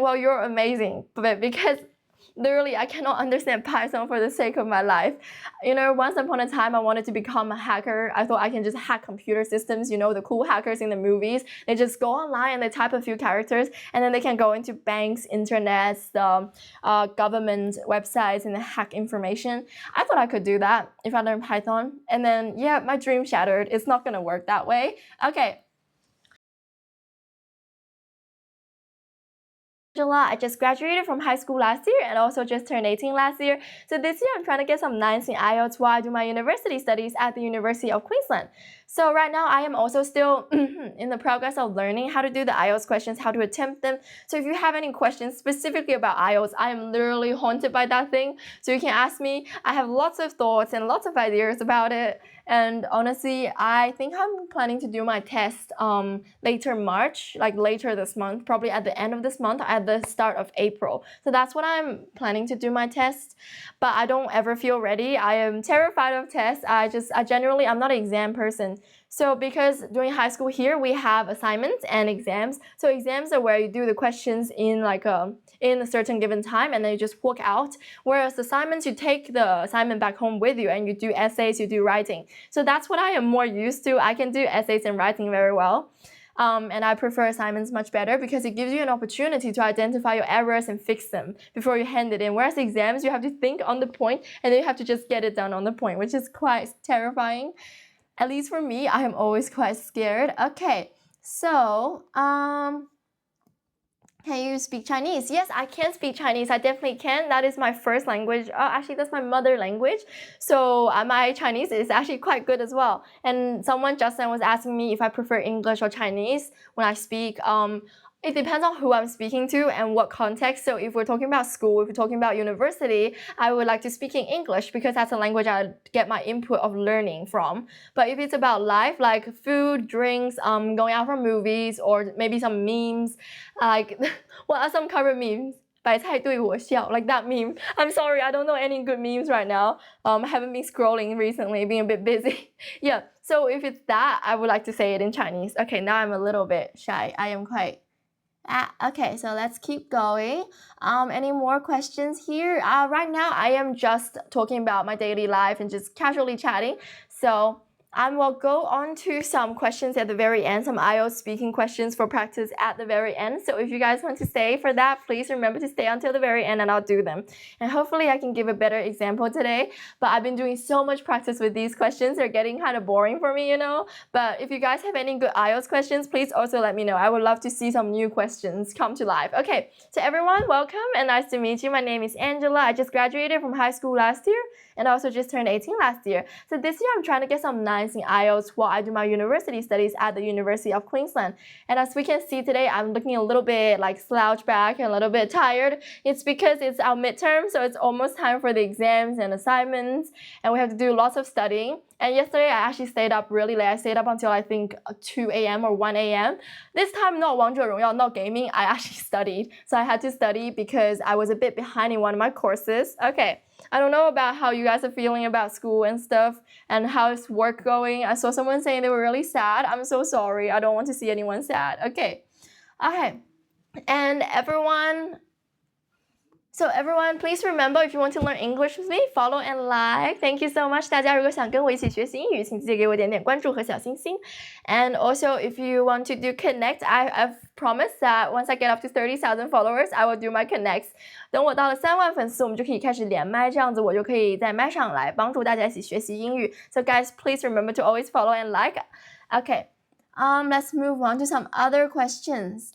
well, you're amazing, but because literally I cannot understand Python for the sake of my life. Once upon a time I wanted to become a hacker. I thought I can just hack computer systems, the cool hackers in the movies. They just go online and they type a few characters and then they can go into banks, internets, government websites and hack information. I thought I could do that if I learned Python. And then, yeah, my dream shattered. It's not gonna work that way. Okay. Angela, I just graduated from high school last year and also just turned 18 last year. So this year I'm trying to get some 9s in IELTS while I do my university studies at the University of Queensland. So right now I am also still in the progress of learning how to do the IELTS questions, how to attempt them. So if you have any questions specifically about IELTS, I am literally haunted by that thing. So you can ask me. I have lots of thoughts and lots of ideas about it. And honestly, I think I'm planning to do my test later March, like later this month, probably at the end of this month, at the start of April. So that's when I'm planning to do my test. But I don't ever feel ready. I am terrified of tests. I'm not an exam person. So because during high school here, we have assignments and exams. So exams are where you do the questions in a certain given time and then you just walk out. Whereas assignments, you take the assignment back home with you and you do essays, you do writing. So that's what I am more used to. I can do essays and writing very well. And I prefer assignments much better because it gives you an opportunity to identify your errors and fix them before you hand it in. Whereas exams, you have to think on the point and then you have to just get it done on the point, which is quite terrifying. At least for me, I am always quite scared. Okay, so can you speak Chinese? Yes, I can speak Chinese. I definitely can. That is my first language. Actually, that's my mother language. So my Chinese is actually quite good as well. And someone just then was asking me if I prefer English or Chinese when I speak. It depends on who I'm speaking to and what context. So if we're talking about school, if we're talking about university, I would like to speak in English because that's a language I get my input of learning from. But if it's about life, like food, drinks, going out for movies, or maybe some memes, like what are some current memes? 白菜对我笑, like that meme. I'm sorry, I don't know any good memes right now. I haven't been scrolling recently, being a bit busy. Yeah, so if it's that, I would like to say it in Chinese. Okay, now I'm a little bit shy. I am quite... okay, so let's keep going. Any more questions here? Right now, I am just talking about my daily life and just casually chatting. So I will go on to some questions at the very end, some IELTS speaking questions for practice at the very end. So if you guys want to stay for that, please remember to stay until the very end and I'll do them. And hopefully I can give a better example today. But I've been doing so much practice with these questions. They're getting kind of boring for me, But if you guys have any good IELTS questions, please also let me know. I would love to see some new questions come to life. Okay, so everyone, welcome and nice to meet you. My name is Angela. I just graduated from high school last year and also just turned 18 last year. So this year I'm trying to get some 9s in IELTS while I do my university studies at the University of Queensland. And as we can see today, I'm looking a little bit like slouched back and a little bit tired. It's because it's our midterm, so it's almost time for the exams and assignments, and we have to do lots of studying. And yesterday I actually stayed up really late. I stayed up until I think 2 a.m. or 1 a.m. This time not 王者荣耀, not gaming, I actually studied. So I had to study because I was a bit behind in one of my courses. Okay, I don't know about how you guys are feeling about school and stuff and how's work going. I saw someone saying they were really sad. I'm so sorry. I don't want to see anyone sad. Okay. And everyone, please remember, if you want to learn English with me, follow and like. Thank you so much. 大家如果想跟我一起学习英语，请记得给我点点关注和小星星。And also, if you want to do connect, I've promised that once I get up to 30,000 followers, I will do my connects. 等我到了3万粉丝，我们就可以开始连麦，这样子我就可以在麦上来帮助大家一起学习英语。So guys, please remember to always follow and like. Okay, let's move on to some other questions.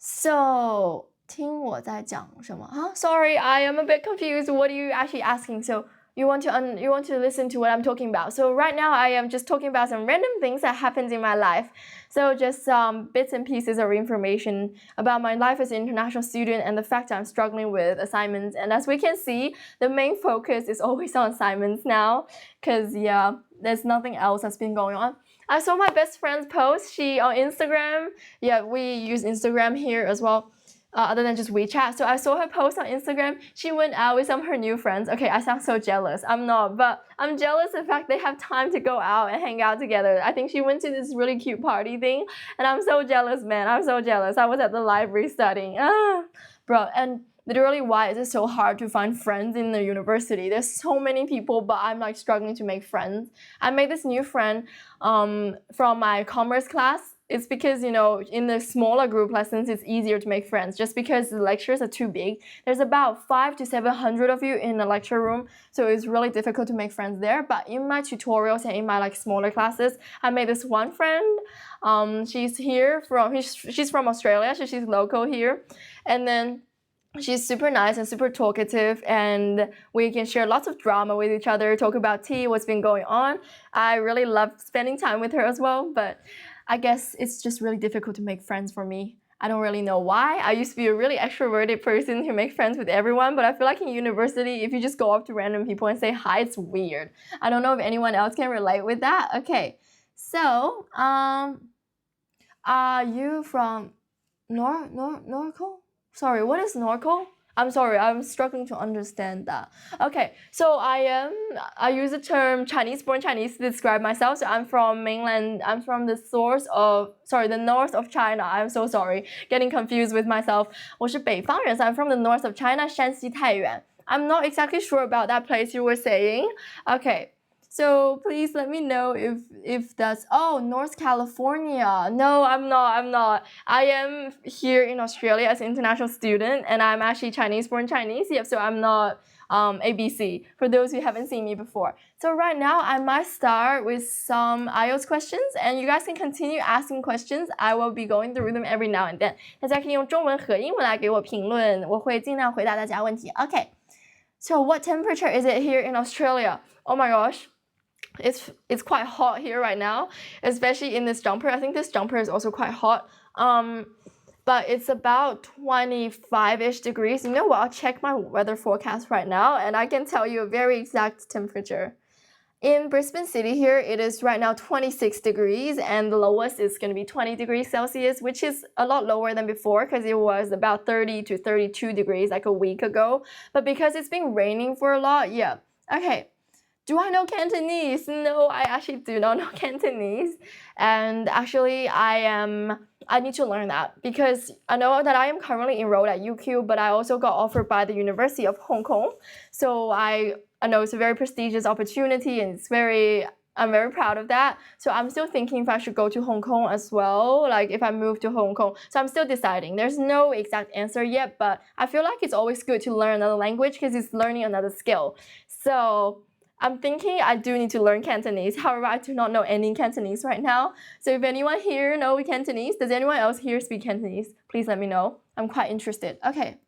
So, 听我在讲什么? Sorry, I am a bit confused. What are you actually asking? So you want to listen to what I'm talking about. So right now I am just talking about some random things that happened in my life. So just some bits and pieces of information about my life as an international student and the fact I'm struggling with assignments. And as we can see, the main focus is always on assignments now because yeah, there's nothing else that's been going on. I saw my best friend's post. She on Instagram. Yeah, we use Instagram here as well. Other than just WeChat. So I saw her post on Instagram. She went out with some of her new friends. Okay, I sound so jealous. I'm not, but I'm jealous of the fact they have time to go out and hang out together. I think she went to this really cute party thing, and I'm so jealous, man. I'm so jealous. I was at the library studying. bro, and literally why is it so hard to find friends in the university? There's so many people, but I'm like struggling to make friends. I made this new friend from my commerce class. It's because, you know, in the smaller group lessons, it's easier to make friends just because the lectures are too big. There's about 500 to 700 of you in the lecture room, so it's really difficult to make friends there. But in my tutorials and in my like smaller classes, I made this one friend. She's from Australia, so she's local here. And then she's super nice and super talkative, and we can share lots of drama with each other, talk about tea, what's been going on. I really love spending time with her as well, but I guess it's just really difficult to make friends for me. I don't really know why. I used to be a really extroverted person who make friends with everyone, but I feel like in university, if you just go up to random people and say hi, it's weird. I don't know if anyone else can relate with that. Okay, so are you from Norco? Sorry, what is Norco? I'm sorry, I'm struggling to understand that. Okay, so I use the term Chinese-born Chinese to describe myself. So I'm from mainland, I'm from the north of China. I'm so sorry, getting confused with myself. 我是北方人, so I'm from the north of China, 山西太原. I'm not exactly sure about that place you were saying. Okay. So please let me know if that's North California. No, I'm not. I am here in Australia as an international student, and I'm actually Chinese-born Chinese. Yep, so I'm not ABC, for those who haven't seen me before. So right now, I might start with some IELTS questions, and you guys can continue asking questions. I will be going through them every now and then. 大家可以用中文和英文来给我评论，我会尽量回答大家问题。Okay, so what temperature is it here in Australia? Oh my gosh. It's quite hot here right now, especially in this jumper. I think this jumper is also quite hot. But it's about 25-ish degrees. You know what? I'll check my weather forecast right now, and I can tell you a very exact temperature. In Brisbane City here, it is right now 26 degrees, and the lowest is going to be 20 degrees Celsius, which is a lot lower than before because it was about 30 to 32 degrees like a week ago. But because it's been raining for a lot, yeah. Okay. Do I know Cantonese? No, I actually do not know Cantonese. And actually, I need to learn that because I know that I am currently enrolled at UQ, but I also got offered by the University of Hong Kong. So I know it's a very prestigious opportunity, and I'm very proud of that. So I'm still thinking if I should go to Hong Kong as well, like if I move to Hong Kong. So I'm still deciding. There's no exact answer yet, but I feel like it's always good to learn another language because it's learning another skill. So I'm thinking I do need to learn Cantonese. However, I do not know any Cantonese right now. So if anyone here knows Cantonese, does anyone else here speak Cantonese? Please let me know. I'm quite interested. Okay.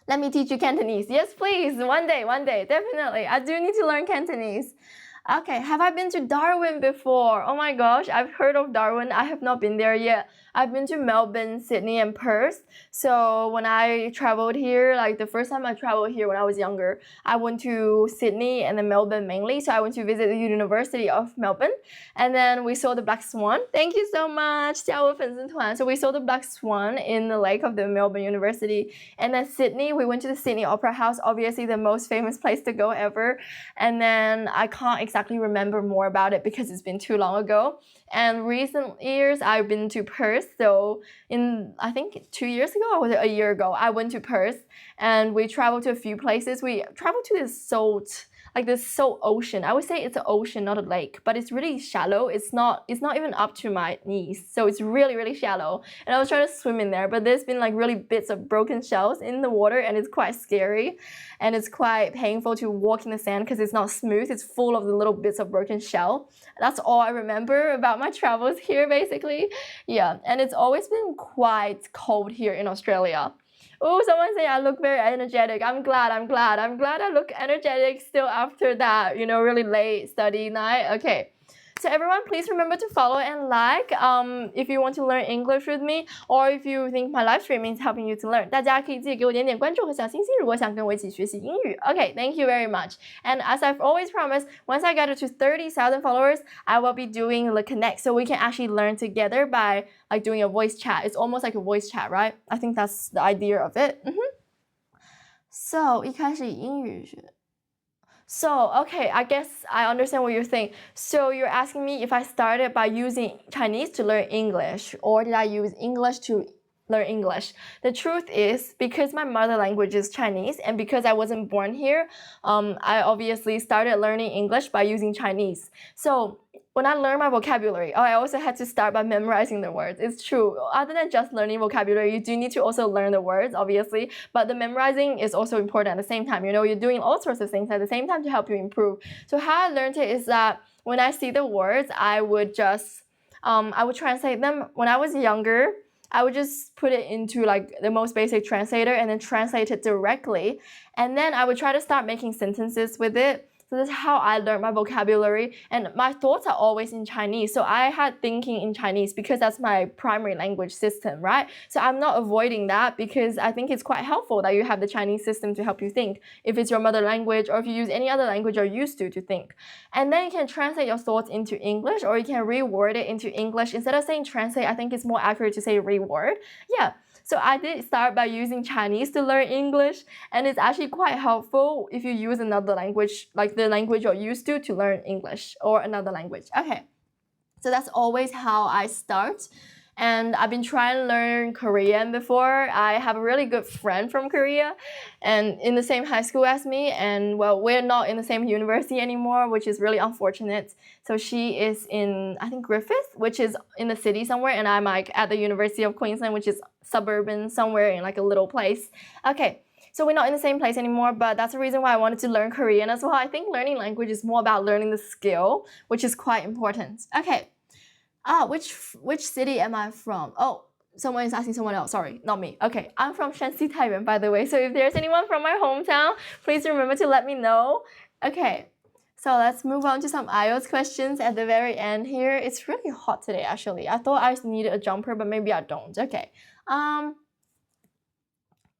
Let me teach you Cantonese. Yes, please. One day, definitely. I do need to learn Cantonese. Okay, have I been to Darwin before? Oh my gosh, I've heard of Darwin. I have not been there yet. I've been to Melbourne, Sydney, and Perth. So when I traveled here, like the first time I traveled here when I was younger, I went to Sydney and then Melbourne mainly. So I went to visit the University of Melbourne, and then we saw the black swan. Thank you so much, 加我粉丝团. So we saw the black swan in the lake of the Melbourne University. And then Sydney, we went to the Sydney Opera House, obviously the most famous place to go ever. And then I can't exactly remember more about it because it's been too long ago. And recent years, I've been to Perth. So I think 2 years ago, or was it a year ago, I went to Perth and we traveled to a few places. We traveled to this salt ocean. I would say it's an ocean, not a lake, but it's really shallow. It's not even up to my knees. So it's really, really shallow. And I was trying to swim in there, but there's been like really bits of broken shells in the water, and it's quite scary. And it's quite painful to walk in the sand because it's not smooth. It's full of the little bits of broken shell. That's all I remember about my travels here, basically. Yeah, and it's always been quite cold here in Australia. Oh, someone say I look very energetic. I'm glad I look energetic still after that, really late study night. Okay. So everyone, please remember to follow and like if you want to learn English with me, or if you think my live streaming is helping you to learn. 大家可以自己给我点点关注和小星星，如果想跟我一起学习英语。Okay, thank you very much. And as I've always promised, once I get to 30,000 followers, I will be doing the Connect, so we can actually learn together by like doing a voice chat. It's almost like a voice chat, right? I think that's the idea of it. So 一开始英语学。So, okay, I guess I understand what you're saying. So you're asking me if I started by using Chinese to learn English, or did I use English to learn English. The truth is, because my mother language is Chinese and because I wasn't born here, I obviously started learning English by using Chinese. So when I learned my vocabulary, I also had to start by memorizing the words. It's true. Other than just learning vocabulary, you do need to also learn the words, obviously. But the memorizing is also important at the same time. You're doing all sorts of things at the same time to help you improve. So how I learned it is that when I see the words, I would translate them. When I was younger, I would just put it into like the most basic translator and then translate it directly. And then I would try to start making sentences with it. So that's how I learned my vocabulary, and my thoughts are always in Chinese. So I had thinking in Chinese because that's my primary language system, right? So I'm not avoiding that because I think it's quite helpful that you have the Chinese system to help you think, if it's your mother language or if you use any other language you're used to think. And then you can translate your thoughts into English, or you can reword it into English. Instead of saying translate, I think it's more accurate to say reword. Yeah. So I did start by using Chinese to learn English, and it's actually quite helpful if you use another language, like the language you're used to learn English or another language. Okay, so that's always how I start. And I've been trying to learn Korean before. I have a really good friend from Korea and in the same high school as me, and well, we're not in the same university anymore, which is really unfortunate. So she is in, I think, Griffith, which is in the city somewhere, and I'm like at the University of Queensland, which is suburban somewhere in like a little place. Okay, so we're not in the same place anymore, but that's the reason why I wanted to learn Korean as well. I think learning language is more about learning the skill, which is quite important. Okay. Which city am I from? Oh, someone is asking someone else. Sorry, not me. Okay, I'm from Shanxi, Taiyuan, by the way. So if there's anyone from my hometown, please remember to let me know. Okay, so let's move on to some IELTS questions at the very end here. It's really hot today, actually. I thought I needed a jumper, but maybe I don't. Okay.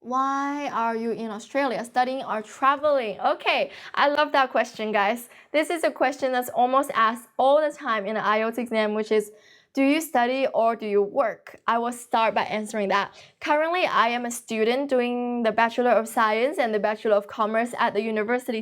Why are you in Australia, studying or traveling? Okay, I love that question, guys. This is a question that's almost asked all the time in an IELTS exam, which is, do you study or do you work? I will start by answering that. Currently, I am a student doing the Bachelor of Science and the Bachelor of Commerce at the University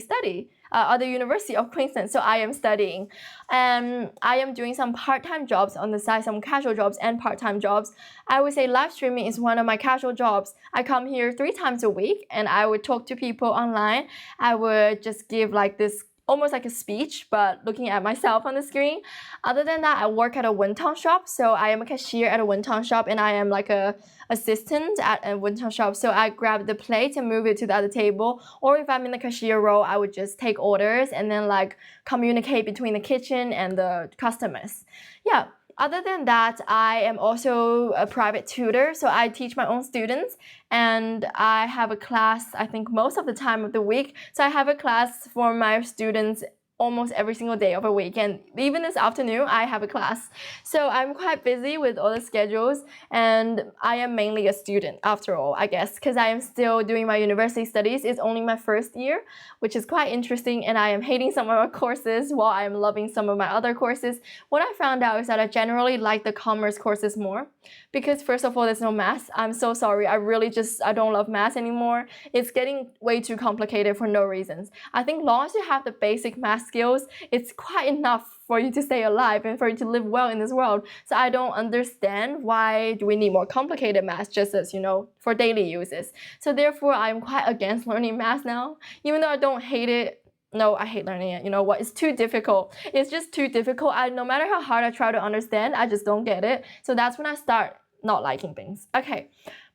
of Queensland. So I am studying. I am doing some part-time jobs on the side, some casual jobs and part-time jobs. I would say live streaming is one of my casual jobs. I come here 3 times a week and I would talk to people online. I would just give like this almost like a speech, but looking at myself on the screen. Other than that, I work at a wonton shop. So I am a cashier at a wonton shop and I am like a assistant at a wonton shop. So I grab the plate and move it to the other table. Or if I'm in the cashier role, I would just take orders and then like communicate between the kitchen and the customers. Yeah. Other than that, I am also a private tutor, so I teach my own students, and I have a class, I think, most of the time of the week. So I have a class for my students almost every single day of a week, and even this afternoon I have a class. So I'm quite busy with all the schedules, and I am mainly a student after all, I guess, because I am still doing my university studies. It's only my first year, which is quite interesting, and I am hating some of my courses while I am loving some of my other courses. What I found out is that I generally like the commerce courses more, because first of all, there's no math. I'm so sorry, I don't love math anymore. It's getting way too complicated for no reasons. I think long as you have the basic math skills, it's quite enough for you to stay alive and for you to live well in this world. So I don't understand why do we need more complicated math just as, for daily uses. So therefore, I'm quite against learning math now. Even though I don't hate it, no, I hate learning it. You know what? It's too difficult. It's just too difficult. No matter how hard I try to understand, I just don't get it. So that's when I start not liking things. Okay.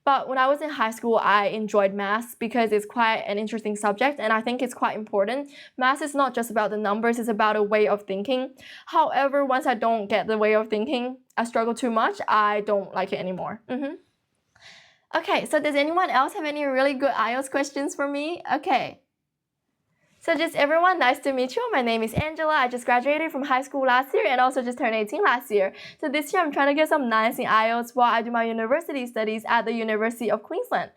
But when I was in high school, I enjoyed math because it's quite an interesting subject and I think it's quite important. Math is not just about the numbers, it's about a way of thinking. However, once I don't get the way of thinking, I struggle too much, I don't like it anymore. Okay, so does anyone else have any really good IELTS questions for me? Okay. So just everyone, nice to meet you. My name is Angela. I just graduated from high school last year and also just turned 18 last year. So this year I'm trying to get some 9s in IELTS while I do my university studies at the University of Queensland.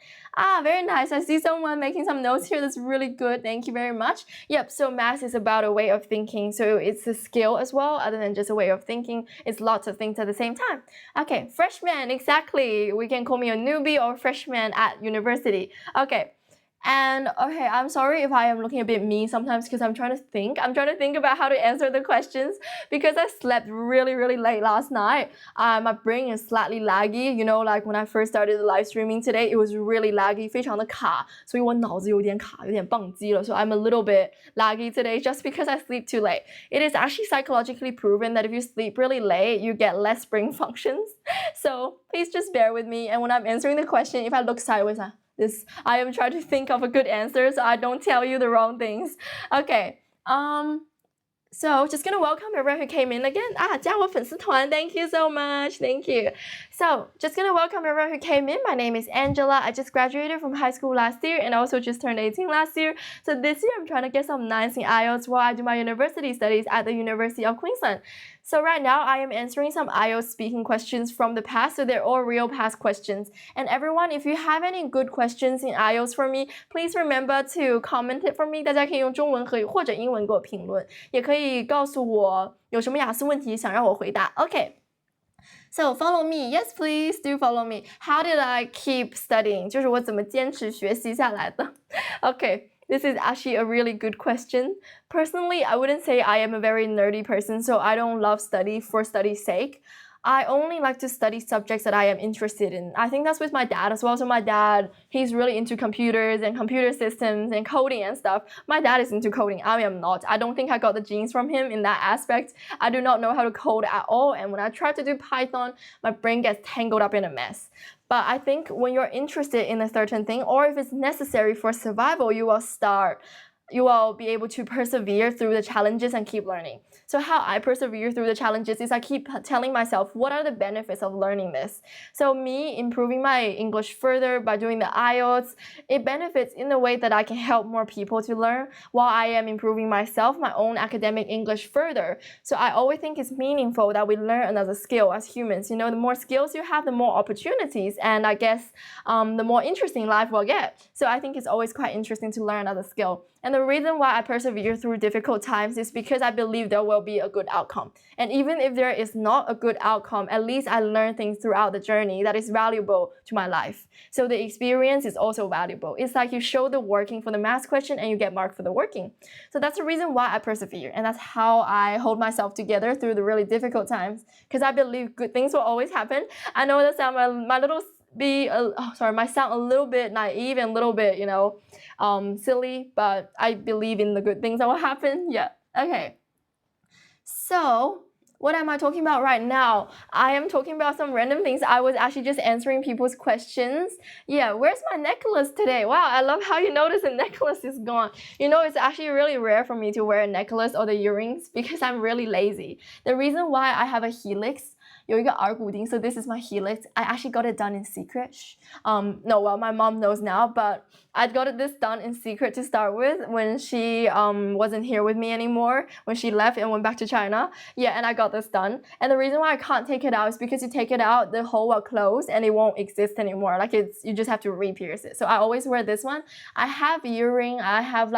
Very nice. I see someone making some notes here. That's really good. Thank you very much. Yep, so math is about a way of thinking. So it's a skill as well, other than just a way of thinking. It's lots of things at the same time. Okay, freshman, exactly. We can call me a newbie or freshman at university. Okay. And okay, I'm sorry if I am looking a bit mean sometimes because I'm trying to think. I'm trying to think about how to answer the questions because I slept really, really late last night. My brain is slightly laggy. You know, like when I first started the live streaming today, it was really laggy, 非常的卡，所以我脑子有点卡，有点宕机了。So I'm a little bit laggy today just because I sleep too late. It is actually psychologically proven that if you sleep really late, you get less brain functions. So please just bear with me. And when I'm answering the question, if I look sideways, I am trying to think of a good answer so I don't tell you the wrong things. Okay. So just gonna welcome everyone who came in again. 加我粉丝团, thank you so much, thank you. So just gonna welcome everyone who came in. My name is Angela. I just graduated from high school last year and also just turned 18 last year. So this year I'm trying to get some 9s in IELTS while I do my university studies at the University of Queensland. So right now I am answering some IELTS speaking questions from the past, so they're all real past questions. And everyone, if you have any good questions in IELTS for me, please remember to comment it for me. 大家可以用中文或者英文给我评论，也可以告诉我有什么雅思问题想让我回答。Okay. So follow me. Yes, please do follow me. How did I keep studying? 就是我怎么坚持学习下来的。Okay. This is actually a really good question. Personally, I wouldn't say I am a very nerdy person, so I don't love study for study's sake. I only like to study subjects that I am interested in. I think that's with my dad as well. So my dad, he's really into computers and computer systems and coding and stuff. My dad is into coding. I am not. I don't think I got the genes from him in that aspect. I do not know how to code at all. And when I try to do Python, my brain gets tangled up in a mess. But I think when you're interested in a certain thing, or if it's necessary for survival, you will be able to persevere through the challenges and keep learning. So how I persevere through the challenges is I keep telling myself, what are the benefits of learning this? So me improving my English further by doing the IELTS, it benefits in the way that I can help more people to learn while I am improving myself, my own academic English further. So I always think it's meaningful that we learn another skill as humans. You know, the more skills you have, the more opportunities, and I guess the more interesting life will get. So I think it's always quite interesting to learn another skill. And the reason why I persevere through difficult times is because I believe there will be a good outcome. And even if there is not a good outcome, at least I learn things throughout the journey that is valuable to my life. So the experience is also valuable. It's like you show the working for the math question and you get marked for the working. So that's the reason why I persevere. And that's how I hold myself together through the really difficult times. Because I believe good things will always happen. I know that might sound a little bit naive and a little bit, silly, but I believe in the good things that will happen. Yeah. Okay. So what am I talking about right now? I am talking about some random things. I was actually just answering people's questions. Yeah, where's my necklace today? Wow, I love how you notice the necklace is gone. You know, it's actually really rare for me to wear a necklace or the earrings because I'm really lazy. The reason why I have a helix, 有一个耳骨钉, so this is my helix. I actually got it done in secret. My mom knows now, but I got this done in secret to start with when she wasn't here with me anymore, when she left and went back to China. Yeah, and I got this done. And the reason why I can't take it out is because you take it out, the hole will close and it won't exist anymore. Like you just have to re-pierce it. So I always wear this one. I have earring, I have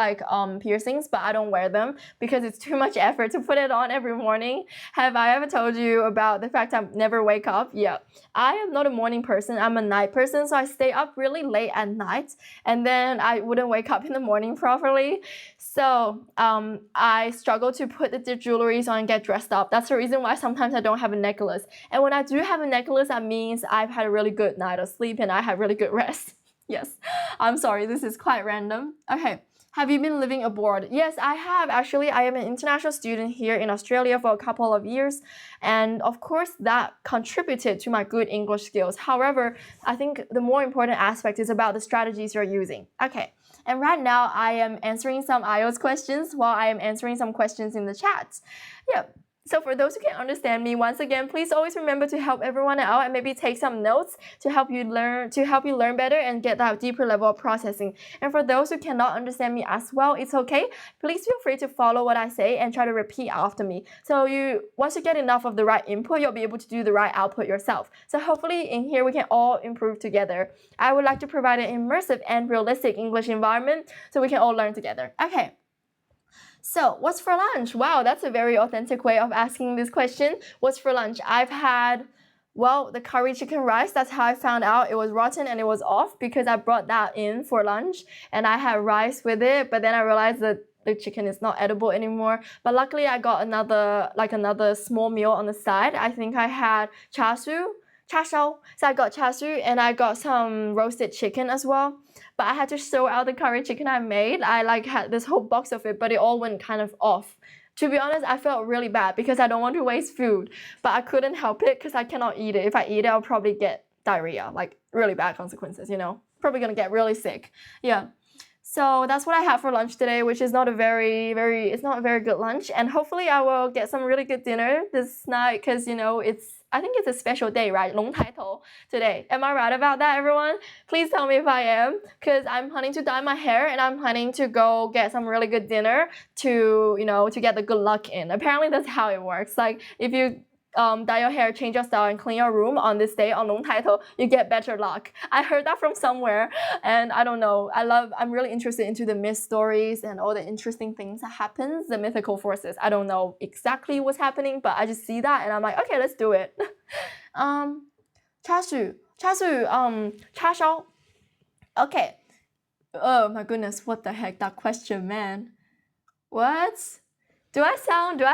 piercings, but I don't wear them because it's too much effort to put it on every morning. Have I ever told you about the fact I never wake up? Yeah. I am not a morning person. I'm a night person, so I stay up really late at night and then I wouldn't wake up in the morning properly. So I struggle to put the jewelry on and get dressed up. That's the reason why sometimes I don't have a necklace. And when I do have a necklace, that means I've had a really good night of sleep and I have really good rest. Yes. I'm sorry, this is quite random. Okay. Have you been living abroad? Yes, I have. Actually, I am an international student here in Australia for a couple of years. And of course, that contributed to my good English skills. However, I think the more important aspect is about the strategies you're using. Okay. And right now, I am answering some IELTS questions while I am answering some questions in the chat. Yeah. So for those who can understand me, once again, please always remember to help everyone out and maybe take some notes to help you learn better and get that deeper level of processing. And for those who cannot understand me as well, it's okay. Please feel free to follow what I say and try to repeat after me. So once you get enough of the right input, you'll be able to do the right output yourself. So hopefully in here we can all improve together. I would like to provide an immersive and realistic English environment so we can all learn together. Okay. So, what's for lunch? Wow, that's a very authentic way of asking this question. What's for lunch? I've had well, the curry chicken rice, that's how I found out it was rotten and it was off, because I brought that in for lunch and I had rice with it, but then I realized that the chicken is not edible anymore. But luckily I got another small meal on the side. I think I had char siu. So I got char siu and I got some roasted chicken as well. But I had to throw out the curry chicken I made. I had this whole box of it, but it all went kind of off. To be honest, I felt really bad because I don't want to waste food, but I couldn't help it because I cannot eat it. If I eat it, I'll probably get diarrhea, like really bad consequences, Probably gonna get really sick. Yeah. So that's what I had for lunch today, which is not a it's not a very good lunch. And hopefully I will get some really good dinner this night because, I think it's a special day, right? 龙抬头 today. Am I right about that, everyone? Please tell me if I am, because I'm planning to dye my hair and I'm planning to go get some really good dinner to, to get the good luck in. Apparently that's how it works. Like if you dye your hair, change your style, and clean your room on this day on 龙抬头, you get better luck. I heard that from somewhere, and I don't know. I'm really interested into the myth stories and all the interesting things that happens, the mythical forces. I don't know exactly what's happening, but I just see that and I'm like, okay, let's do it. 叉烧. Okay. Oh my goodness, what the heck, that question, man. What? Do I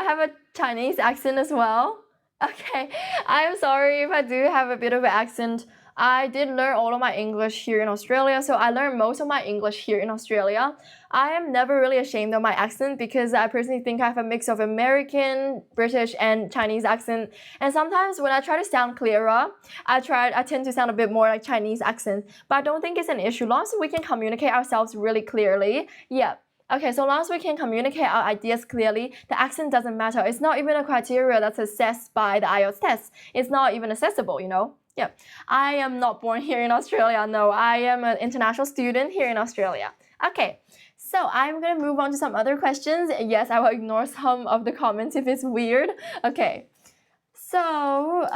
have a Chinese accent as well? Okay, I'm sorry if I do have a bit of an accent. I did learn all of my English here in Australia, so I learned most of my English here in Australia. I am never really ashamed of my accent because I personally think I have a mix of American, British, and Chinese accent. And sometimes when I try to sound clearer, I tend to sound a bit more like Chinese accent. But I don't think it's an issue. Long as we can communicate ourselves really clearly, yeah. Okay, so long as we can communicate our ideas clearly, the accent doesn't matter. It's not even a criteria that's assessed by the IELTS test. It's not even accessible, Yeah. I am not born here in Australia. No, I am an international student here in Australia. Okay, so I'm going to move on to some other questions. Yes, I will ignore some of the comments if it's weird. Okay, so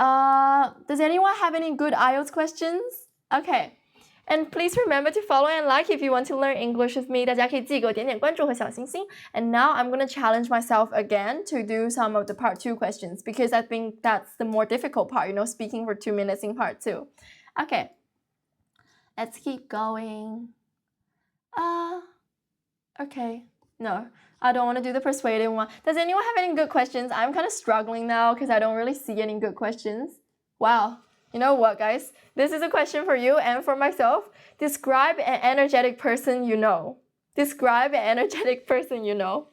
does anyone have any good IELTS questions? Okay. And please remember to follow and like if you want to learn English with me. 大家可以记给我点点关注和小星星. And now I'm going to challenge myself again to do some of the part 2 questions because I think that's the more difficult part, speaking for 2 minutes in part 2. Okay. Let's keep going. Okay. No, I don't want to do the persuading one. Does anyone have any good questions? I'm kind of struggling now because I don't really see any good questions. Wow. You know what, guys? This is a question for you and for myself. Describe an energetic person you know. Describe an energetic person you know.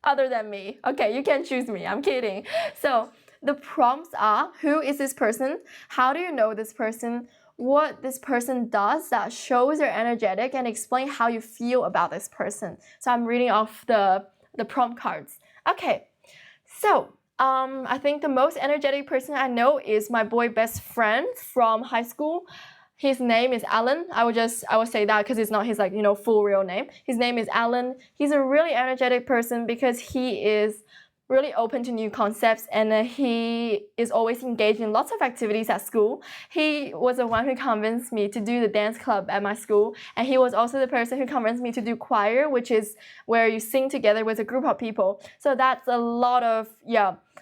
Other than me. Okay, you can choose me. I'm kidding. So the prompts are, who is this person? How do you know this person? What this person does that shows they're energetic, and explain how you feel about this person. So I'm reading off the prompt cards. Okay, so I think the most energetic person I know is my boy best friend from high school. His name is Alan. I will say that because it's not his full real name. His name is Alan. He's a really energetic person because he is really open to new concepts, and he is always engaged in lots of activities at school. He was the one who convinced me to do the dance club at my school, and he was also the person who convinced me to do choir, which is where you sing together with a group of people. So that's a lot of,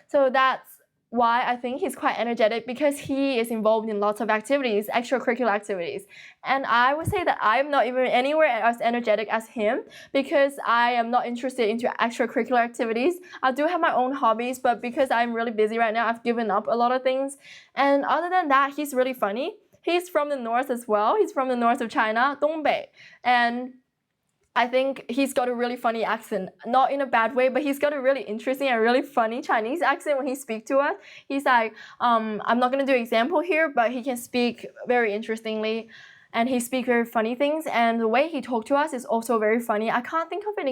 so that's why I think he's quite energetic, because he is involved in lots of activities, extracurricular activities. And I would say that I'm not even anywhere as energetic as him, because I am not interested into extracurricular activities. I do have my own hobbies, but because I'm really busy right now, I've given up a lot of things. And other than that, he's really funny. He's from the north as well. He's from the north of China, Dongbei. And I think he's got a really funny accent, not in a bad way, but he's got a really interesting and really funny Chinese accent when he speaks to us. He's like, I'm not going to do an example here, but he can speak very interestingly, and he speaks very funny things, and the way he talks to us is also very funny. I can't think of an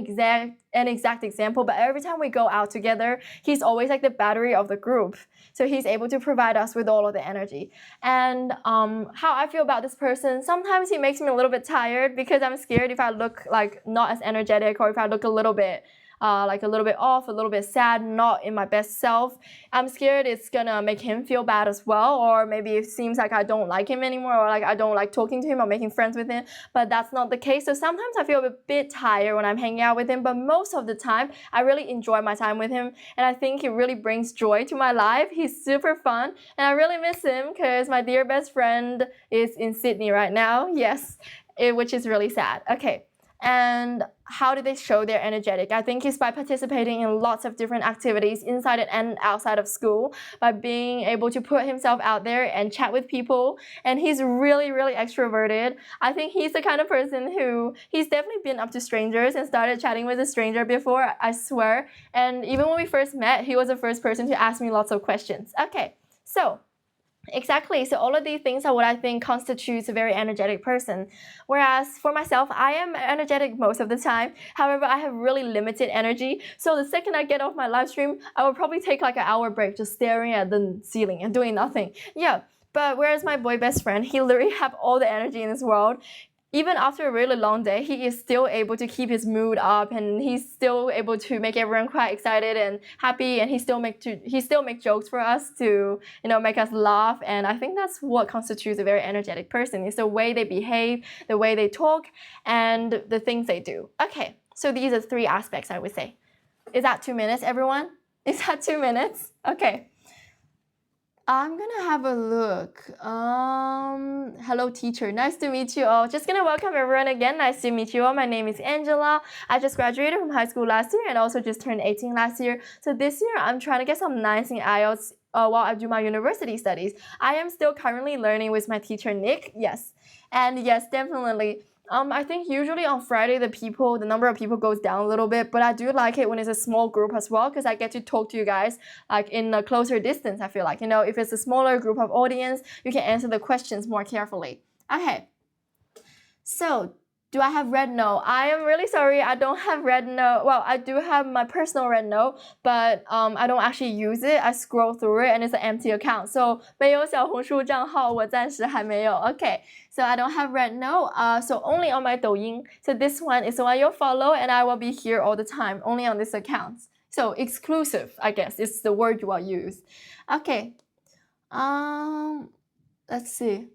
exact example, but every time we go out together, he's always like the battery of the group. So he's able to provide us with all of the energy. And how I feel about this person, sometimes he makes me a little bit tired because I'm scared if I look like not as energetic, or if I look a little bit like a little bit off, a little bit sad, not in my best self. I'm scared it's gonna make him feel bad as well, or maybe it seems like I don't like him anymore, or like I don't like talking to him or making friends with him, but that's not the case. So sometimes I feel a bit tired when I'm hanging out with him, but most of the time I really enjoy my time with him, and I think he really brings joy to my life. He's super fun, and I really miss him because my dear best friend is in Sydney right now. Yes, which is really sad. Okay. And how do they show they're energetic? I think it's by participating in lots of different activities inside and outside of school, by being able to put himself out there and chat with people. And he's really, really extroverted. I think he's the kind of person who, he's definitely been up to strangers and started chatting with a stranger before, I swear. And even when we first met, he was the first person to ask me lots of questions. Okay, so exactly. So all of these things are what I think constitutes a very energetic person. Whereas for myself, I am energetic most of the time. However, I have really limited energy. So the second I get off my live stream, I will probably take like an hour break just staring at the ceiling and doing nothing. Yeah. But whereas my boy best friend, he literally have all the energy in this world. Even after a really long day, he is still able to keep his mood up, and he's still able to make everyone quite excited and happy, and he still make jokes for us to, make us laugh. And I think that's what constitutes a very energetic person. It's the way they behave, the way they talk, and the things they do. Okay, so these are 3 aspects I would say. Is that 2 minutes, everyone? Is that 2 minutes? Okay. I'm gonna have a look. Hello teacher, nice to meet you all. Just gonna welcome everyone again. Nice to meet you all. My name is Angela. I just graduated from high school last year and also just turned 18 last year. So this year I'm trying to get some 9s in IELTS while I do my university studies. I am still currently learning with my teacher Nick. Yes, and yes, definitely. I think usually on Friday the number of people goes down a little bit, but I do like it when it's a small group as well, because I get to talk to you guys like in a closer distance. I feel like, if it's a smaller group of audience, you can answer the questions more carefully. Okay, so do I have red note? I am really sorry, I don't have red note. Well, I do have my personal red note, but I don't actually use it. I scroll through it and it's an empty account. So 没有小红书账号，我暂时还没有. Okay, so I don't have red note. So only on my 抖音. So this one is the one you'll follow, and I will be here all the time, only on this account. So exclusive, I guess, is the word you will use. Okay. Let's see.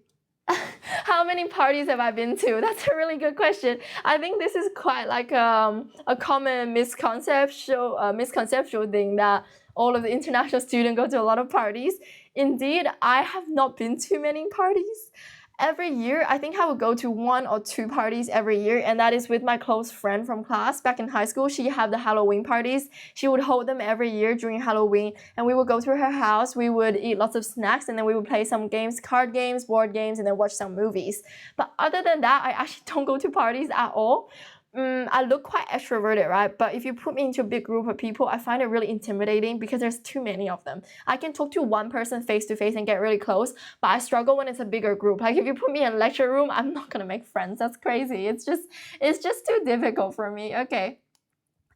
How many parties have I been to? That's a really good question. I think this is quite like a common misconceptual thing that all of the international students go to a lot of parties. Indeed, I have not been to many parties. Every year, I think I would go to 1 or 2 parties every year, and that is with my close friend from class. Back in high school, she had the Halloween parties. She would hold them every year during Halloween, and we would go to her house, we would eat lots of snacks, and then we would play some games, card games, board games, and then watch some movies. But other than that, I actually don't go to parties at all. I look quite extroverted, right? But if you put me into a big group of people, I find it really intimidating because there's too many of them. I can talk to one person face to face and get really close, but I struggle when it's a bigger group. Like if you put me in a lecture room, I'm not gonna make friends. That's crazy. It's just too difficult for me. Okay.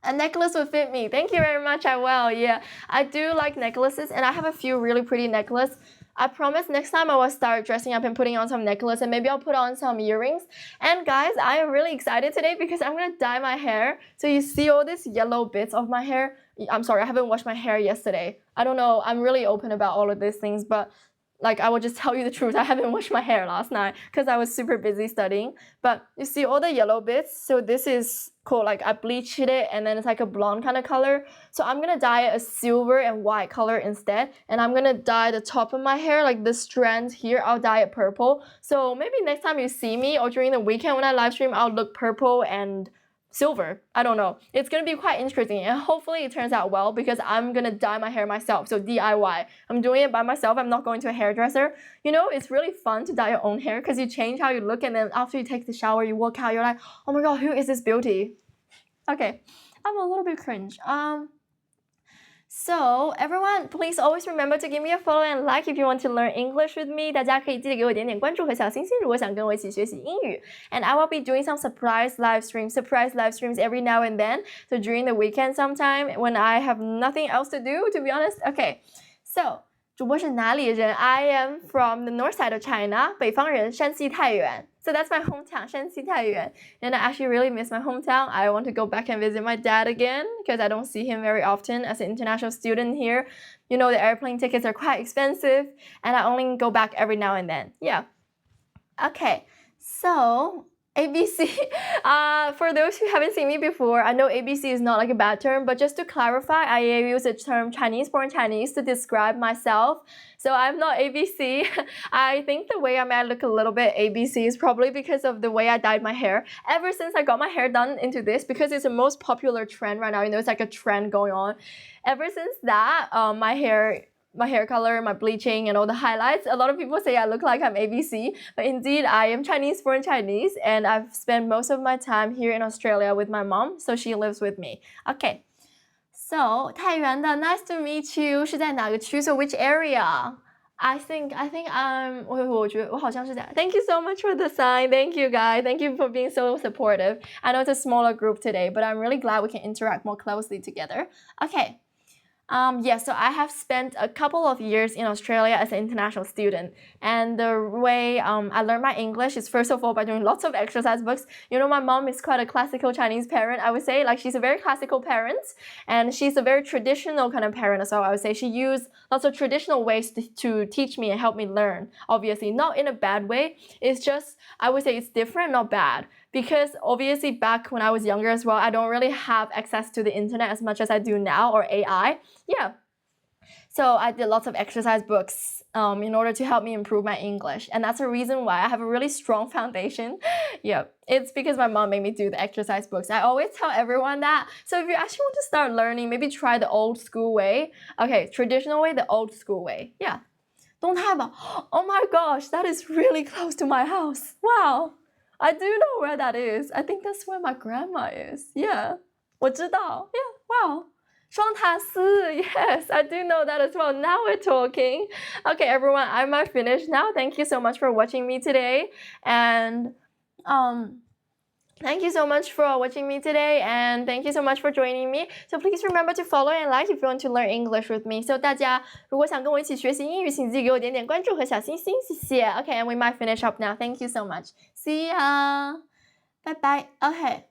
A necklace would fit me. Thank you very much. I will. Yeah, I do like necklaces, and I have a few really pretty necklaces. I promise next time I will start dressing up and putting on some necklace, and maybe I'll put on some earrings. And guys, I am really excited today because I'm gonna dye my hair. So you see all these yellow bits of my hair. I'm sorry, I haven't washed my hair yesterday. I don't know, I'm really open about all of these things, but like I will just tell you the truth, I haven't washed my hair last night because I was super busy studying. But you see all the yellow bits, so this is cool, like I bleached it and then it's like a blonde kind of color. So I'm gonna dye it a silver and white color instead, and I'm gonna dye the top of my hair, like the strands here, I'll dye it purple. So maybe next time you see me or during the weekend when I live stream, I'll look purple and silver. I don't know. It's gonna be quite interesting, and hopefully it turns out well because I'm gonna dye my hair myself. So DIY. I'm doing it by myself. I'm not going to a hairdresser. It's really fun to dye your own hair because you change how you look, and then after you take the shower, you walk out, you're like, oh my god, who is this beauty? Okay, I'm a little bit cringe. So everyone, please always remember to give me a follow and like if you want to learn English with me. 大家可以记得给我点点关注和小星星，如果想跟我一起学习英语。And I will be doing some surprise live streams every now and then. So during the weekend sometime when I have nothing else to do, to be honest. Okay, so 主播是哪里人？ I am from the north side of China. 北方人，山西太原。So that's my hometown, 山西太原. And I actually really miss my hometown. I want to go back and visit my dad again because I don't see him very often as an international student here. You know, the airplane tickets are quite expensive and I only go back every now and then. Yeah. Okay, so ABC. For those who haven't seen me before, I know ABC is not like a bad term, but just to clarify, I use the term Chinese born Chinese to describe myself. So I'm not ABC. I think the way I might look a little bit ABC is probably because of the way I dyed my hair. Ever since I got my hair done into this, because it's the most popular trend right now, you know, it's like a trend going on. Ever since that, my hair color, my bleaching, and all the highlights, a lot of people say I look like I'm ABC, but indeed I am Chinese born Chinese, and I've spent most of my time here in Australia with my mom, so she lives with me. Okay, so 太原的 nice to meet you 是在哪个区? So which area? I think我好像是在 Thank you so much for the sign. Thank you guys. Thank you for being so supportive. I know it's a smaller group today, but I'm really glad we can interact more closely together. Okay. So I have spent a couple of years in Australia as an international student, and the way I learned my English is first of all by doing lots of exercise books. You know, my mom is quite a classical Chinese parent, I would say. Like, she's a very classical parent, and she's a very traditional kind of parent as well. I would say she used lots of traditional ways to teach me and help me learn. Obviously, not in a bad way. It's just, I would say it's different, not bad. Because obviously back when I was younger as well, I don't really have access to the internet as much as I do now, or AI. Yeah. So I did lots of exercise books in order to help me improve my English. And that's the reason why I have a really strong foundation. Yeah, it's because my mom made me do the exercise books. I always tell everyone that. So if you actually want to start learning, maybe try the old school way. Okay, traditional way, the old school way. Yeah. Don't have a, oh my gosh, that is really close to my house. Wow. I do know where that is. I think that's where my grandma is. Yeah. 我知道. Yeah, wow. 双塔寺. Yes, I do know that as well. Now we're talking. Okay, everyone, I might finish now. Thank you so much for watching me today. And thank you so much for watching me today, and thank you so much for joining me. So please remember to follow and like if you want to learn English with me. So 大家如果想跟我一起学习英语，请记得给我点点关注和小星星，谢谢。Okay, and we might finish up now. Thank you so much. See ya. Bye bye. Okay.